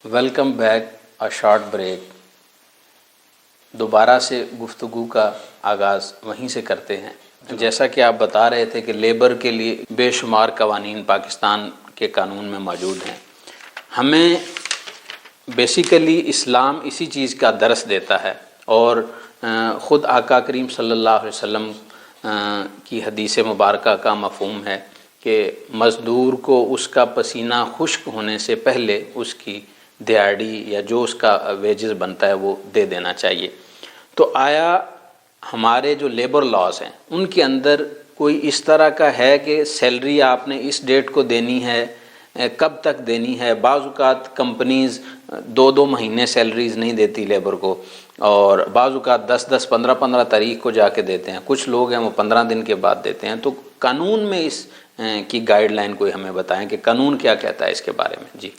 Welcome back short break. دوبارہ سے گفتگو کا آغاز وہیں سے کرتے ہیں. جیسا کہ آپ بتا رہے تھے کہ لیبر کے لیے بے شمار قوانین پاکستان کے قانون میں موجود ہیں. ہمیں بیسیکلی اسلام اسی چیز کا درس دیتا ہے، اور خود آقا کریم صلی اللہ علیہ وسلم کی حدیث مبارکہ کا مفہوم ہے کہ مزدور کو اس کا پسینہ خشک ہونے سے پہلے اس کی دیہڑی یا جو اس کا ویجز بنتا ہے وہ دے دینا چاہیے. تو آیا ہمارے جو لیبر لاز ہیں ان کے اندر کوئی اس طرح کا ہے کہ سیلری آپ نے اس ڈیٹ کو دینی ہے، کب تک دینی ہے؟ بعض اوقات کمپنیز 2 مہینے سیلریز نہیں دیتی لیبر کو، اور بعض اوقات 10 15 تاریخ کو جا کے دیتے ہیں. کچھ لوگ ہیں وہ 15 دن کے بعد دیتے ہیں. تو قانون میں اس کی گائیڈ لائن کوئی ہمیں بتائیں کہ قانون کیا کہتا ہے اس کے بارے میں. جی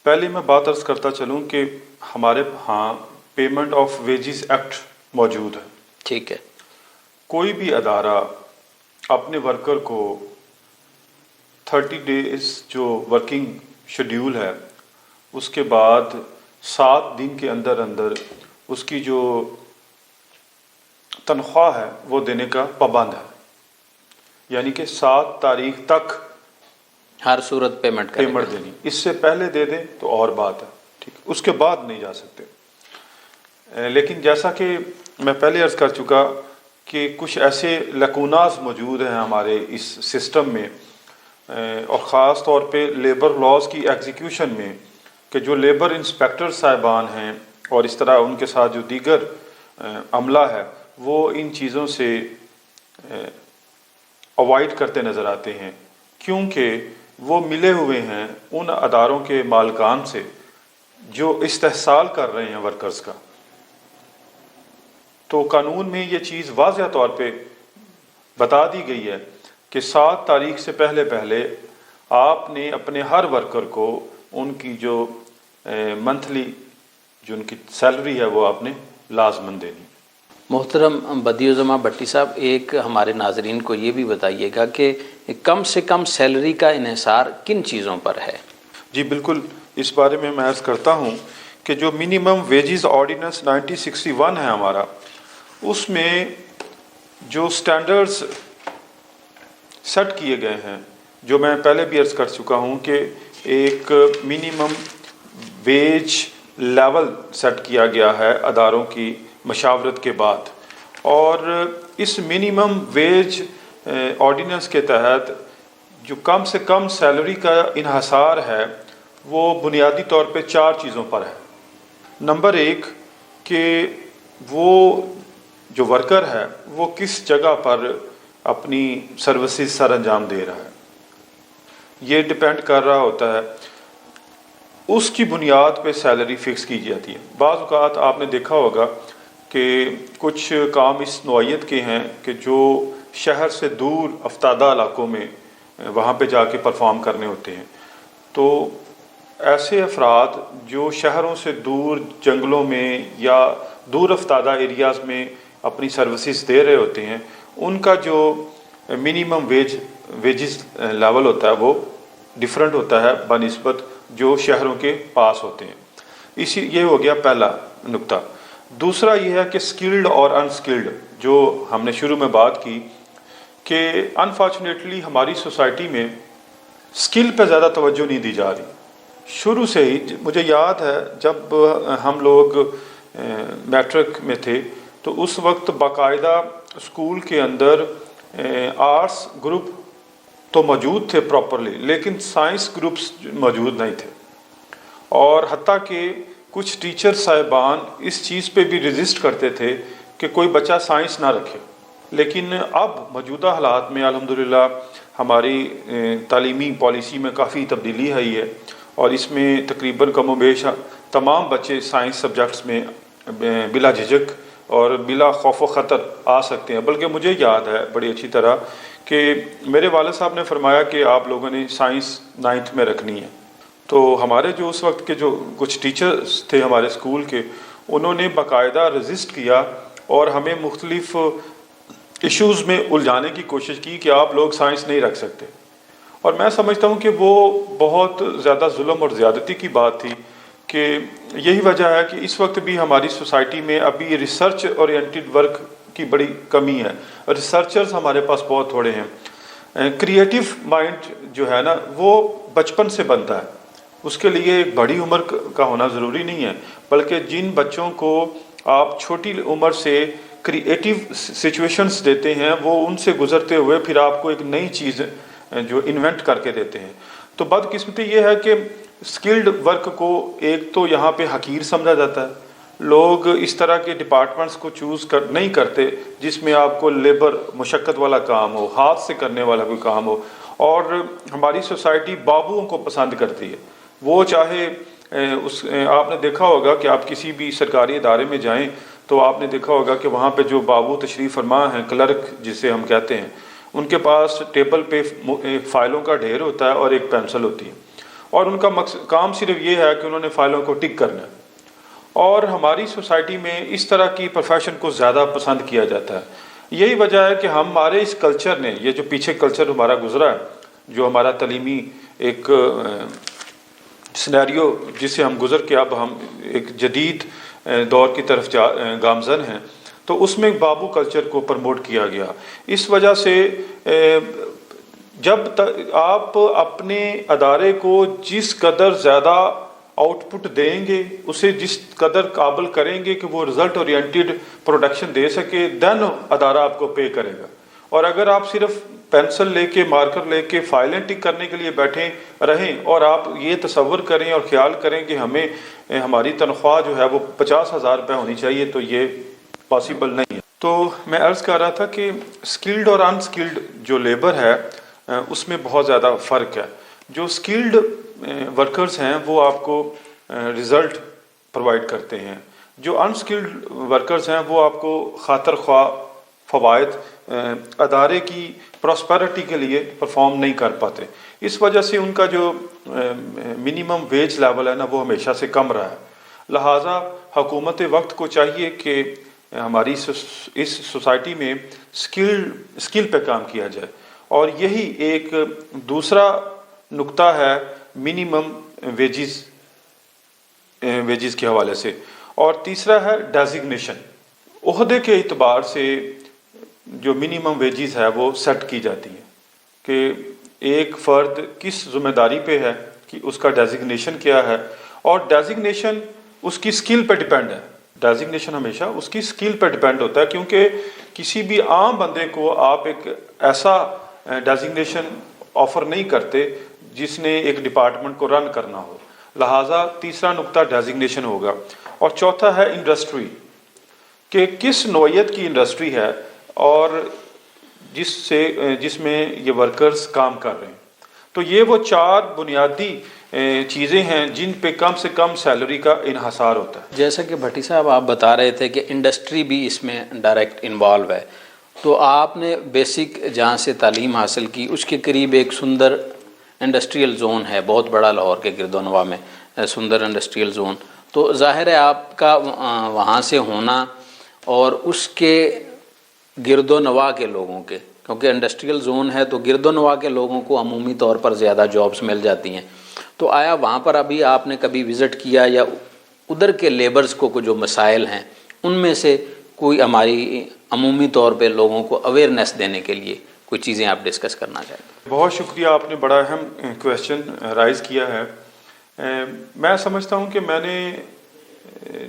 پہلے میں بات عرض کرتا چلوں کہ ہمارے ہاں پیمنٹ آف ویجز ایکٹ موجود ہے. ٹھیک ہے. کوئی بھی ادارہ اپنے ورکر کو 30 ڈیز جو ورکنگ شیڈیول ہے اس کے بعد 7 دن کے اندر اندر اس کی جو تنخواہ ہے وہ دینے کا پابند ہے. یعنی کہ 7 تاریخ تک ہر صورت پیمنٹ دینی. اس سے پہلے دے دیں تو اور بات ہے، ٹھیک، اس کے بعد نہیں جا سکتے. لیکن جیسا کہ میں پہلے عرض کر چکا کہ کچھ ایسے لکوناز موجود ہیں ہمارے اس سسٹم میں، اور خاص طور پہ لیبر لاز کی ایگزیکیوشن میں، کہ جو لیبر انسپیکٹر صاحبان ہیں اور اس طرح ان کے ساتھ جو دیگر عملہ ہے وہ ان چیزوں سے اوائڈ کرتے نظر آتے ہیں، کیونکہ وہ ملے ہوئے ہیں ان اداروں کے مالکان سے جو استحصال کر رہے ہیں ورکرز کا. تو قانون میں یہ چیز واضح طور پہ بتا دی گئی ہے کہ 7 تاریخ سے پہلے آپ نے اپنے ہر ورکر کو ان کی جو منتھلی جو ان کی سیلری ہے وہ آپ نے لازماً دینی. محترم بدیع الزماں بھٹی صاحب، ایک ہمارے ناظرین کو یہ بھی بتائیے گا کہ کم سے کم سیلری کا انحصار کن چیزوں پر ہے؟ جی بالکل، اس بارے میں عرض کرتا ہوں کہ جو منیمم ویجز آرڈیننس 1961 ہے ہمارا، اس میں جو سٹینڈرڈز سیٹ کیے گئے ہیں، جو میں پہلے بھی عرض کر چکا ہوں کہ ایک منیمم ویج لیول سیٹ کیا گیا ہے اداروں کی مشاورت کے بعد، اور اس منیمم ویج آرڈیننس کے تحت جو کم سے کم سیلری کا انحصار ہے وہ بنیادی طور پہ 4 چیزوں پر ہے. نمبر 1 کہ وہ جو ورکر ہے وہ کس جگہ پر اپنی سروسز سر انجام دے رہا ہے، یہ ڈپینڈ کر رہا ہوتا ہے، اس کی بنیاد پہ سیلری فکس کی جاتی ہے. بعض اوقات آپ نے دیکھا ہوگا کہ کچھ کام اس نوعیت کے ہیں کہ جو شہر سے دور افتادہ علاقوں میں وہاں پہ جا کے پرفارم کرنے ہوتے ہیں. تو ایسے افراد جو شہروں سے دور جنگلوں میں یا دور افتادہ ایریاز میں اپنی سروسز دے رہے ہوتے ہیں، ان کا جو منیمم ویجز لیول ہوتا ہے وہ ڈیفرنٹ ہوتا ہے بنسبت جو شہروں کے پاس ہوتے ہیں. یہ ہو گیا پہلا نقطہ. دوسرا یہ ہے کہ سکلڈ اور انسکلڈ، جو ہم نے شروع میں بات کی کہ انفارچونیٹلی ہماری سوسائٹی میں سکل پہ زیادہ توجہ نہیں دی جا رہی. شروع سے ہی مجھے یاد ہے جب ہم لوگ میٹرک میں تھے تو اس وقت باقاعدہ اسکول کے اندر آرٹس گروپ تو موجود تھے پراپرلی، لیکن سائنس گروپس موجود نہیں تھے، اور حتیٰ کہ کچھ ٹیچر صاحبان اس چیز پہ بھی ریزسٹ کرتے تھے کہ کوئی بچہ سائنس نہ رکھے. لیکن اب موجودہ حالات میں الحمدللہ ہماری تعلیمی پالیسی میں کافی تبدیلی آئی ہے، اور اس میں تقریباً کم و بیش تمام بچے سائنس سبجیکٹس میں بلا جھجک اور بلا خوف و خطر آ سکتے ہیں. بلکہ مجھے یاد ہے بڑی اچھی طرح کہ میرے والد صاحب نے فرمایا کہ آپ لوگوں نے سائنس 9th میں رکھنی ہے. تو ہمارے جو اس وقت کے جو کچھ ٹیچرز تھے ہمارے اسکول کے، انہوں نے باقاعدہ رجسٹ کیا اور ہمیں مختلف ایشوز میں الجھانے کی کوشش کی کہ آپ لوگ سائنس نہیں رکھ سکتے. اور میں سمجھتا ہوں کہ وہ بہت زیادہ ظلم اور زیادتی کی بات تھی کہ یہی وجہ ہے کہ اس وقت بھی ہماری سوسائٹی میں ابھی ریسرچ اورینٹڈ ورک کی بڑی کمی ہے. ریسرچرز ہمارے پاس بہت تھوڑے ہیں. کریٹیو مائنڈ جو ہے نا وہ بچپن سے بنتا ہے. اس کے لیے ایک بڑی عمر کا ہونا ضروری نہیں ہے، بلکہ جن بچوں کو آپ چھوٹی عمر سے کریٹیو سچویشنز دیتے ہیں وہ ان سے گزرتے ہوئے پھر آپ کو ایک نئی چیز جو انوینٹ کر کے دیتے ہیں. تو بدقسمتی یہ ہے کہ اسکلڈ ورک کو ایک تو یہاں پہ حقیر سمجھا جاتا ہے. لوگ اس طرح کے ڈپارٹمنٹس کو نہیں کرتے جس میں آپ کو لیبر مشقت والا کام ہو، ہاتھ سے کرنے والا کوئی کام ہو. اور ہماری سوسائٹی بابوؤں کو پسند کرتی ہے. وہ چاہے آپ نے دیکھا ہوگا کہ آپ کسی بھی سرکاری ادارے میں جائیں تو آپ نے دیکھا ہوگا کہ وہاں پہ جو بابو تشریف فرما ہیں، کلرک جسے ہم کہتے ہیں، ان کے پاس ٹیبل پہ فائلوں کا ڈھیر ہوتا ہے اور ایک پینسل ہوتی ہے، اور ان کا کام صرف یہ ہے کہ انہوں نے فائلوں کو ٹک کرنا ہے. اور ہماری سوسائٹی میں اس طرح کی پروفیشن کو زیادہ پسند کیا جاتا ہے. یہی وجہ ہے کہ ہمارے اس کلچر نے، یہ جو پیچھے کلچر ہمارا گزرا ہے، جو ہمارا تعلیمی ایک سینیریو جس سے ہم گزر کے اب ہم ایک جدید دور کی طرف گامزن ہیں، تو اس میں بابو کلچر کو پروموٹ کیا گیا. اس وجہ سے جب تک آپ اپنے ادارے کو جس قدر زیادہ آؤٹ پٹ دیں گے، اسے جس قدر قابل کریں گے کہ وہ رزلٹ اورینٹیڈ پروڈکشن دے سکے، دین ادارہ آپ کو پے کرے گا. اور اگر آپ صرف پینسل لے کے، مارکر لے کے فائلیں ٹک کرنے کے لیے بیٹھے رہیں اور آپ یہ تصور کریں اور خیال کریں کہ ہماری تنخواہ جو ہے وہ 50,000 روپے ہونی چاہیے، تو یہ پاسبل نہیں ہے. تو میں عرض کر رہا تھا کہ اسکلڈ اور ان اسکلڈ جو لیبر ہے اس میں بہت زیادہ فرق ہے. جو اسکلڈ ورکرز ہیں وہ آپ کو رزلٹ پرووائڈ کرتے ہیں. جو ان اسکلڈ ورکرز ہیں وہ آپ کو خاطر خواہ فوائد ادارے کی پراسپیرٹی کے لیے پرفارم نہیں کر پاتے. اس وجہ سے ان کا جو منیمم ویج لیول ہے نا وہ ہمیشہ سے کم رہا ہے. لہٰذا حکومت وقت کو چاہیے کہ ہماری اس سوسائٹی میں اسکل پہ کام کیا جائے. اور یہی ایک دوسرا نقطہ ہے منیمم ویجز کے حوالے سے. اور تیسرا ہے ڈیزگنیشن. عہدے کے اعتبار سے جو منیمم ویجز ہے وہ سیٹ کی جاتی ہے کہ ایک فرد کس ذمہ داری پہ ہے، کہ اس کا ڈیزگنیشن کیا ہے. اور ڈیزگنیشن اس کی اسکل پہ ڈیپینڈ ہے. ڈیزگنیشن ہمیشہ اس کی اسکل پہ ڈیپینڈ ہوتا ہے، کیونکہ کسی بھی عام بندے کو آپ ایک ایسا ڈیزگنیشن آفر نہیں کرتے جس نے ایک ڈپارٹمنٹ کو رن کرنا ہو. لہٰذا تیسرا نقطہ ڈیزگنیشن ہوگا. اور چوتھا ہے انڈسٹری، کہ کس نوعیت کی انڈسٹری ہے اور جس میں یہ ورکرز کام کر رہے ہیں. تو یہ وہ 4 بنیادی چیزیں ہیں جن پہ کم سے کم سیلری کا انحصار ہوتا ہے. جیسا کہ بھٹی صاحب آپ بتا رہے تھے کہ انڈسٹری بھی اس میں ڈائریکٹ انوالو ہے، تو آپ نے بیسک جہاں سے تعلیم حاصل کی اس کے قریب ایک سندر انڈسٹریل زون ہے، بہت بڑا لاہور کے گرد و نواح میں سندر انڈسٹریل زون. تو ظاہر ہے آپ کا وہاں سے ہونا اور اس کے گرد و نواح کے لوگوں کے، کیونکہ انڈسٹریل زون ہے تو گرد و نواح کے لوگوں کو عمومی طور پر زیادہ جابز مل جاتی ہیں. تو آیا وہاں پر ابھی آپ نے کبھی وزٹ کیا، یا ادھر کے لیبرز کو جو مسائل ہیں ان میں سے کوئی ہماری عمومی طور پہ لوگوں کو اویئرنیس دینے کے لیے کوئی چیزیں آپ ڈسکس کرنا چاہتے ہیں؟ بہت شکریہ، آپ نے بڑا اہم کویشچن رائز کیا ہے. میں سمجھتا ہوں کہ میں نے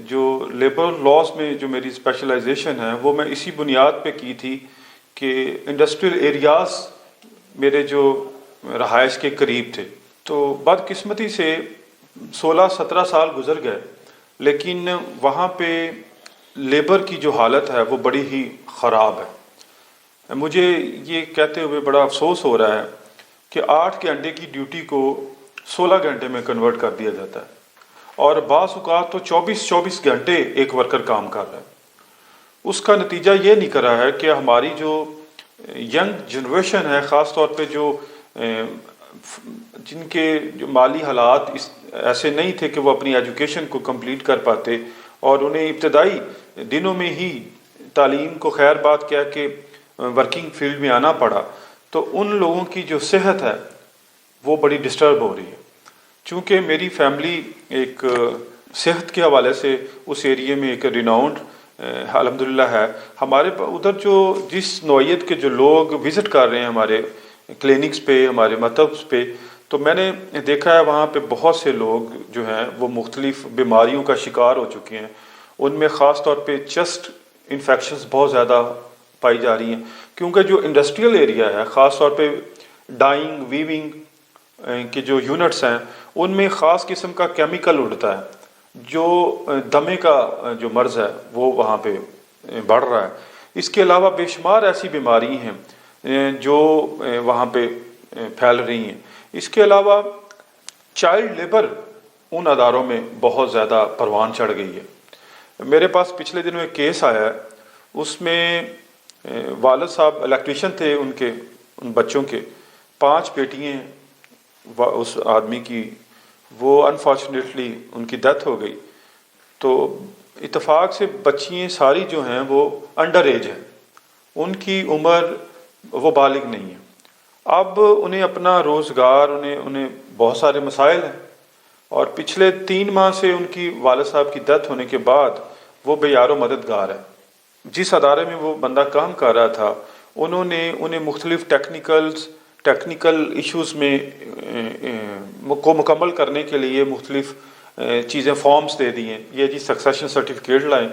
جو لیبر لاز میں جو میری اسپیشلائزیشن ہے وہ میں اسی بنیاد پہ کی تھی کہ انڈسٹریل ایریاز میرے جو رہائش کے قریب تھے. تو بدقسمتی سے 16-17 سال گزر گئے، لیکن وہاں پہ لیبر کی جو حالت ہے وہ بڑی ہی خراب ہے. مجھے یہ کہتے ہوئے بڑا افسوس ہو رہا ہے کہ 8 گھنٹے کی ڈیوٹی کو 16 گھنٹے میں کنورٹ کر دیا جاتا ہے، اور بعض اوقات تو 24 گھنٹے ایک ورکر کام کر رہا ہے. اس کا نتیجہ یہ نکل رہا ہے کہ ہماری جو ینگ جنریشن ہے، خاص طور پہ جن کے جو مالی حالات ایسے نہیں تھے کہ وہ اپنی ایجوکیشن کو کمپلیٹ کر پاتے، اور انہیں ابتدائی دنوں میں ہی تعلیم کو خیر بات کہہ کے ورکنگ فیلڈ میں آنا پڑا، تو ان لوگوں کی جو صحت ہے وہ بڑی ڈسٹرب ہو رہی ہے. چونکہ میری فیملی ایک صحت کے حوالے سے اس ایریے میں ایک ریناؤنڈ الحمدللہ ہے. ہمارے ادھر جو جس نوعیت کے جو لوگ وزٹ کر رہے ہیں ہمارے کلینکس پہ، ہمارے مکتبs پہ، تو میں نے دیکھا ہے وہاں پہ بہت سے لوگ جو ہیں وہ مختلف بیماریوں کا شکار ہو چکے ہیں. ان میں خاص طور پہ چسٹ انفیکشنز بہت زیادہ پائی جا رہی ہیں، کیونکہ جو انڈسٹریل ایریا ہے، خاص طور پہ ڈائنگ ویونگ کے جو یونٹس ہیں، ان میں خاص قسم کا کیمیکل اڑتا ہے جو دمے کا جو مرض ہے وہ وہاں پہ بڑھ رہا ہے. اس کے علاوہ بے شمار ایسی بیماری ہیں جو وہاں پہ پھیل رہی ہیں. اس کے علاوہ چائلڈ لیبر ان اداروں میں بہت زیادہ پروان چڑھ گئی ہے. میرے پاس پچھلے دنوں ایک کیس آیا ہے، اس میں والد صاحب الیکٹریشین تھے، ان بچوں کے 5 بیٹیاں اس آدمی کی، وہ انفارچونیٹلی ان کی ڈیتھ ہو گئی. تو اتفاق سے بچیاں ساری جو ہیں وہ انڈر ایج ہیں، ان کی عمر وہ بالغ نہیں ہے. اب انہیں اپنا روزگار، انہیں بہت سارے مسائل ہیں، اور پچھلے 3 ماہ سے ان کی والد صاحب کی ڈیتھ ہونے کے بعد وہ بے یار و مددگار ہے. جس ادارے میں وہ بندہ کام کر رہا تھا انہیں مختلف ٹیکنیکل ایشوز میں کو مکمل کرنے کے لیے مختلف چیزیں فارمز دے دی ہیں. یہ جی سکسیشن سرٹیفکیٹ لائیں،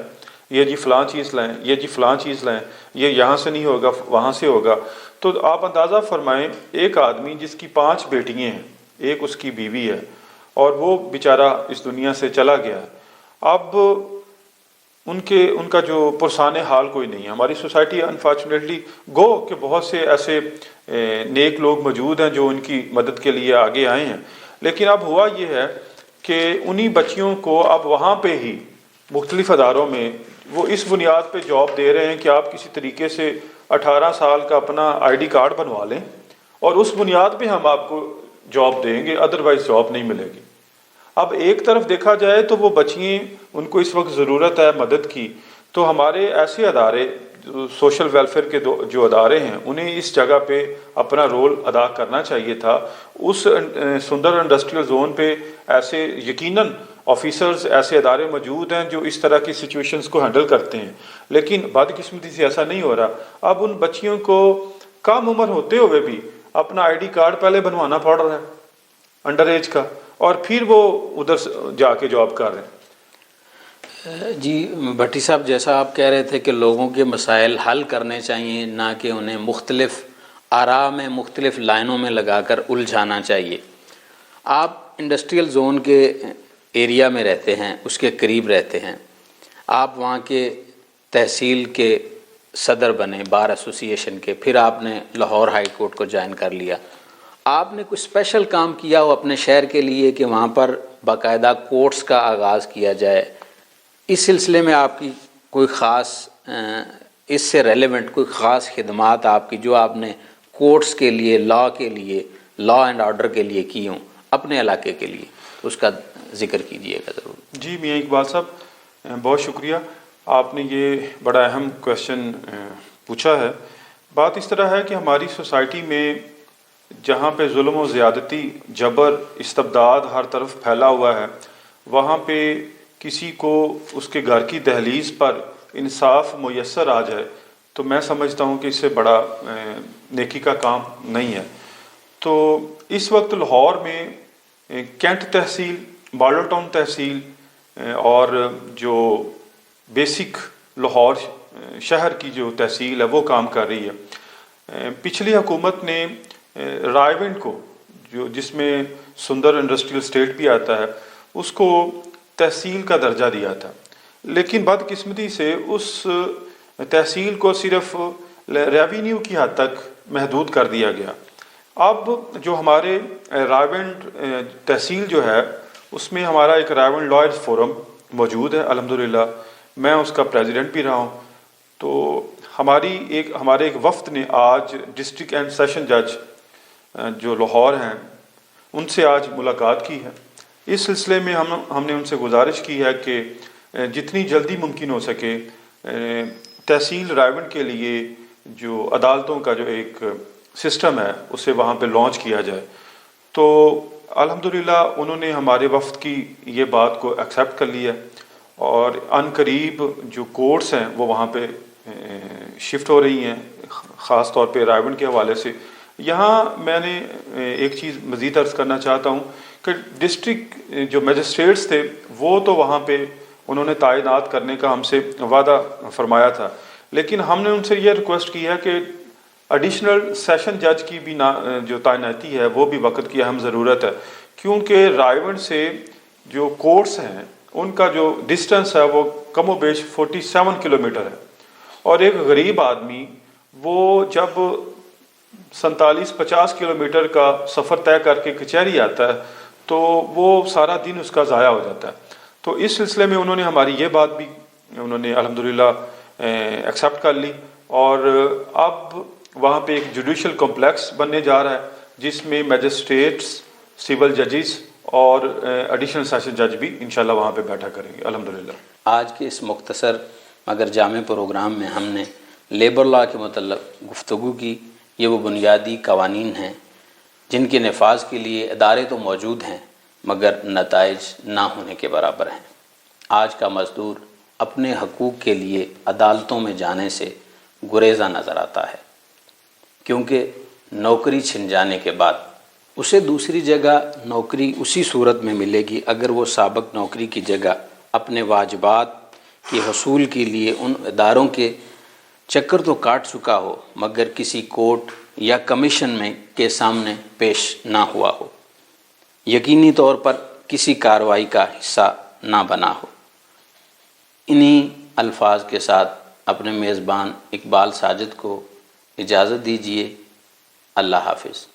یہ جی فلاں چیز لائیں، یہ جی فلاں چیز لائیں، یہ یہاں سے نہیں ہوگا وہاں سے ہوگا. تو آپ اندازہ فرمائیں ایک آدمی جس کی 5 بیٹیاں ہیں، ایک اس کی بیوی ہے، اور وہ بیچارہ اس دنیا سے چلا گیا. اب ان کا جو پرسان حال کوئی نہیں ہے. ہماری سوسائٹی انفارچونیٹلی گو کہ بہت سے ایسے نیک لوگ موجود ہیں جو ان کی مدد کے لیے آگے آئے ہیں، لیکن اب ہوا یہ ہے کہ انہی بچیوں کو اب وہاں پہ ہی مختلف اداروں میں وہ اس بنیاد پہ جاب دے رہے ہیں کہ آپ کسی طریقے سے 18 سال کا اپنا ID کارڈ بنوا لیں اور اس بنیاد پہ ہم آپ کو جاب دیں گے، ادروائز جاب نہیں ملے گی. اب ایک طرف دیکھا جائے تو وہ بچیاں، ان کو اس وقت ضرورت ہے مدد کی، تو ہمارے ایسے ادارے سوشل ویلفیئر کے جو ادارے ہیں انہیں اس جگہ پہ اپنا رول ادا کرنا چاہیے تھا. اس سندر انڈسٹریل زون پہ ایسے یقیناً آفیسرز، ایسے ادارے موجود ہیں جو اس طرح کی سچویشنز کو ہینڈل کرتے ہیں، لیکن بدقسمتی سے ایسا نہیں ہو رہا. اب ان بچیوں کو کم عمر ہوتے ہوئے بھی اپنا ID کارڈ پہلے بنوانا پڑ رہا ہے انڈر ایج کا، اور پھر وہ ادھر جا کے جاب کر رہے ہیں. جی بھٹی صاحب، جیسا آپ کہہ رہے تھے کہ لوگوں کے مسائل حل کرنے چاہیے، نہ کہ انہیں مختلف آراء میں، مختلف لائنوں میں لگا کر الجھانا چاہیے. آپ انڈسٹریل زون کے ایریا میں رہتے ہیں، اس کے قریب رہتے ہیں، آپ وہاں کے تحصیل کے صدر بنے، بار ایسوسی ایشن کے، پھر آپ نے لاہور ہائی کورٹ کو جوائن کر لیا. آپ نے کچھ اسپیشل کام کیا ہو اپنے شہر کے لیے کہ وہاں پر باقاعدہ کورٹس کا آغاز کیا جائے؟ اس سلسلے میں آپ کی کوئی خاص اس سے ریلیونٹ کوئی خاص خدمات آپ کی جو آپ نے کورٹس کے لیے، لا اینڈ آرڈر کے لیے کی ہوں اپنے علاقے کے لیے، تو اس کا ذکر کیجیے گا ضرور. جی میاں اقبال صاحب، بہت شکریہ. آپ نے یہ بڑا اہم کویشچن پوچھا ہے. بات اس طرح ہے کہ ہماری سوسائٹی میں جہاں پہ ظلم و زیادتی، جبر، استبداد ہر طرف پھیلا ہوا ہے، وہاں پہ کسی کو اس کے گھر کی دہلیز پر انصاف میسر آ جائے تو میں سمجھتا ہوں کہ اس سے بڑا نیکی کا کام نہیں ہے. تو اس وقت لاہور میں کینٹ تحصیل، ماڈل ٹاؤن تحصیل اور جو بیسک لاہور شہر کی جو تحصیل ہے وہ کام کر رہی ہے. پچھلی حکومت نے رائے ونڈ کو، جس میں سندر انڈسٹریل اسٹیٹ بھی آتا ہے، اس کو تحصیل کا درجہ دیا تھا، لیکن بدقسمتی سے اس تحصیل کو صرف ریونیو کی حد تک محدود کر دیا گیا. اب جو ہمارے رائے ونڈ تحصیل جو ہے اس میں ہمارا ایک رائے ونڈ لائرز فورم موجود ہے، الحمدللہ میں اس کا پریزیڈنٹ بھی رہا ہوں. تو ہمارے ایک وفد نے آج ڈسٹرکٹ اینڈ سیشن جج جو لاہور ہیں ان سے آج ملاقات کی ہے. اس سلسلے میں ہم نے ان سے گزارش کی ہے کہ جتنی جلدی ممکن ہو سکے تحصیل رائے ونڈ کے لیے جو عدالتوں کا جو ایک سسٹم ہے اسے وہاں پہ لانچ کیا جائے. تو الحمدللہ انہوں نے ہمارے وفد کی یہ بات کو ایکسیپٹ کر لیا اور ان قریب جو کورٹس ہیں وہ وہاں پہ شفٹ ہو رہی ہیں، خاص طور پہ رائے بند کے حوالے سے۔ یہاں میں نے ایک چیز مزید عرض کرنا چاہتا ہوں کہ ڈسٹرکٹ جو میجسٹریٹس تھے وہ تو وہاں پہ انہوں نے تعینات کرنے کا ہم سے وعدہ فرمایا تھا، لیکن ہم نے ان سے یہ ریکویسٹ کی ہے کہ ایڈیشنل سیشن جج کی بھی جو تعیناتی ہے وہ بھی وقت کی اہم ضرورت ہے، کیونکہ رائے بند سے جو کورٹس ہیں ان کا جو ڈسٹنس ہے وہ کم و بیش 47 کلومیٹر ہے، اور ایک غریب آدمی وہ جب 47-50 کلومیٹر کا سفر طے کر کے کچہری آتا ہے تو وہ سارا دن اس کا ضائع ہو جاتا ہے۔ تو اس سلسلے میں انہوں نے ہماری یہ بات بھی انہوں نے الحمدللہ ایکسیپٹ کر لی، اور اب وہاں پہ ایک جوڈیشل کمپلیکس بننے جا رہا ہے جس میں میجسٹریٹس، سول ججز اور ایڈیشنل سیشن جج بھی انشاءاللہ وہاں پہ بیٹھا کریں گے الحمدللہ۔ آج کے اس مختصر مگر جامع پروگرام میں ہم نے لیبر لا کے متعلق گفتگو کی۔ یہ وہ بنیادی قوانین ہیں جن کے نفاذ کے لیے ادارے تو موجود ہیں مگر نتائج نہ ہونے کے برابر ہیں۔ آج کا مزدور اپنے حقوق کے لیے عدالتوں میں جانے سے گریزاں نظر آتا ہے، کیونکہ نوکری چھن جانے کے بعد اسے دوسری جگہ نوکری اسی صورت میں ملے گی اگر وہ سابق نوکری کی جگہ اپنے واجبات کے حصول کے لیے ان اداروں کے چکر تو کاٹ چکا ہو مگر کسی کورٹ یا کمیشن میں کے سامنے پیش نہ ہوا ہو، یقینی طور پر کسی کارروائی کا حصہ نہ بنا ہو۔ انہی الفاظ کے ساتھ اپنے میزبان اقبال ساجد کو اجازت دیجیے۔ اللہ حافظ۔